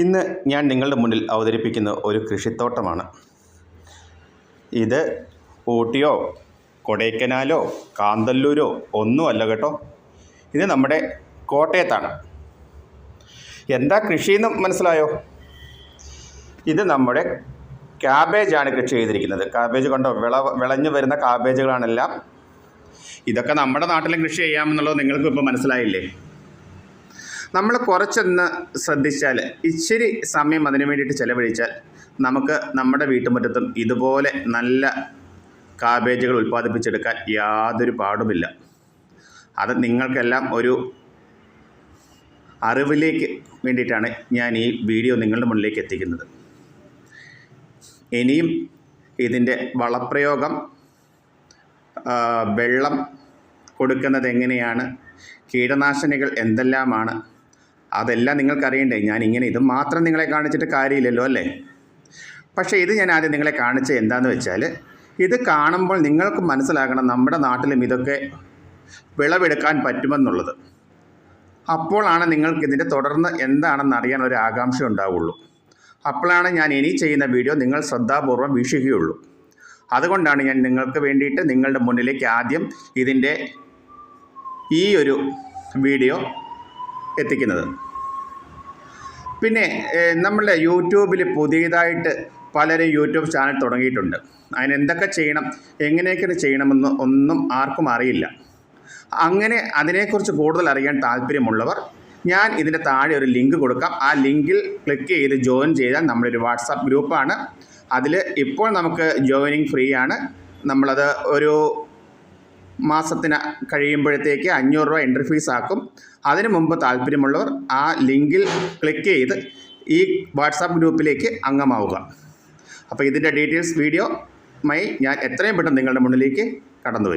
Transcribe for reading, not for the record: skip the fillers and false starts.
ഇന്ന് ഞാൻ നിങ്ങളുടെ മുന്നിൽ അവതരിപ്പിക്കുന്ന ഒരു കൃഷിത്തോട്ടമാണ്. ഇത് ഊട്ടിയോ കൊടൈക്കനാലോ കാന്തല്ലൂരോ ഒന്നുമല്ല കേട്ടോ. ഇത് നമ്മുടെ കോട്ടയത്താണ്. എന്താ കൃഷിയെന്ന് മനസ്സിലായോ? ഇത് നമ്മുടെ ക്യാബേജാണ് കൃഷി ചെയ്തിരിക്കുന്നത്. ക്യാബേജ് കണ്ടോ, വിളഞ്ഞു വരുന്ന ക്യാബേജുകളാണെല്ലാം. ഇതൊക്കെ നമ്മുടെ നാട്ടിലും കൃഷി ചെയ്യാമെന്നുള്ളത് നിങ്ങൾക്ക് ഇപ്പോൾ മനസ്സിലായില്ലേ? നമ്മൾ കുറച്ചൊന്ന് ശ്രദ്ധിച്ചാൽ, ഇച്ചിരി സമയം അതിനു വേണ്ടിയിട്ട് ചിലവഴിച്ചാൽ നമുക്ക് നമ്മുടെ വീട്ടുമുറ്റത്തും ഇതുപോലെ നല്ല കാബേജുകൾ ഉൽപ്പാദിപ്പിച്ചെടുക്കാൻ യാതൊരു പാടുമില്ല. അത് നിങ്ങൾക്കെല്ലാം ഒരു അറിവിലേക്ക് വേണ്ടിയിട്ടാണ് ഞാൻ ഈ വീഡിയോ നിങ്ങളുടെ മുന്നിലേക്ക് എത്തിക്കുന്നത്. ഇനിയും ഇതിൻ്റെ വളപ്രയോഗം, വെള്ളം കൊടുക്കുന്നത് എങ്ങനെയാണ്, കീടനാശിനികൾ എന്തെല്ലാമാണ്, അതെല്ലാം നിങ്ങൾക്കറിയണ്ടേ. ഞാനിങ്ങനെ ഇത് മാത്രം നിങ്ങളെ കാണിച്ചിട്ട് കാര്യമില്ലല്ലോ അല്ലേ? പക്ഷേ ഇത് ഞാൻ ആദ്യം നിങ്ങളെ കാണിച്ചത് എന്താണെന്ന് വെച്ചാൽ, ഇത് കാണുമ്പോൾ നിങ്ങൾക്ക് മനസ്സിലാകണം നമ്മുടെ നാട്ടിലും ഇതൊക്കെ വിളവെടുക്കാൻ പറ്റുമെന്നുള്ളത്. അപ്പോഴാണ് നിങ്ങൾക്കിതിൻ്റെ തുടർന്ന് എന്താണെന്ന് അറിയാൻ ഒരു ആകാംക്ഷ ഉണ്ടാവുള്ളൂ. അപ്പോഴാണ് ഞാൻ ഇനി ചെയ്യുന്ന വീഡിയോ നിങ്ങൾ ശ്രദ്ധാപൂർവം വീക്ഷിക്കുകയുള്ളൂ. അതുകൊണ്ടാണ് ഞാൻ നിങ്ങൾക്ക് വേണ്ടിയിട്ട് നിങ്ങളുടെ മുന്നിലേക്ക് ആദ്യം ഇതിൻ്റെ ഈ ഒരു വീഡിയോ എത്തിക്കുന്നത്. പിന്നെ നമ്മളുടെ യൂട്യൂബിൽ പുതിയതായിട്ട് പലരും യൂട്യൂബ് ചാനൽ തുടങ്ങിയിട്ടുണ്ട്. അതിനെന്തൊക്കെ ചെയ്യണം, എങ്ങനെയൊക്കെ ചെയ്യണമെന്ന് ഒന്നും ആർക്കും അറിയില്ല. അങ്ങനെ അതിനെക്കുറിച്ച് കൂടുതൽ അറിയാൻ താല്പര്യമുള്ളവർ, ഞാൻ ഇതിൻ്റെ താഴെ ഒരു ലിങ്ക് കൊടുക്കാം. ആ ലിങ്കിൽ ക്ലിക്ക് ചെയ്ത് ജോയിൻ ചെയ്താൽ നമ്മളൊരു വാട്സാപ്പ് ഗ്രൂപ്പാണ്. അതിൽ ഇപ്പോൾ നമുക്ക് ജോയിനിങ് ഫ്രീ ആണ്. നമ്മളത് ഒരു മാസത്തിന് കഴിയുമ്പോഴത്തേക്ക് 500 രൂപ എൻട്രി ഫീസ് ആക്കും. അതിനു മുമ്പ് താല്പര്യമുള്ളവർ ആ ലിങ്കിൽ ക്ലിക്ക് ചെയ്ത് ഈ വാട്സാപ്പ് ഗ്രൂപ്പിലേക്ക് അംഗമാവുക. അപ്പോൾ ഇതിൻ്റെ ഡീറ്റെയിൽസ് വീഡിയോ ഞാൻ എത്രയും പെട്ടെന്ന് നിങ്ങളുടെ മുന്നിലേക്ക് കടന്നു വരും.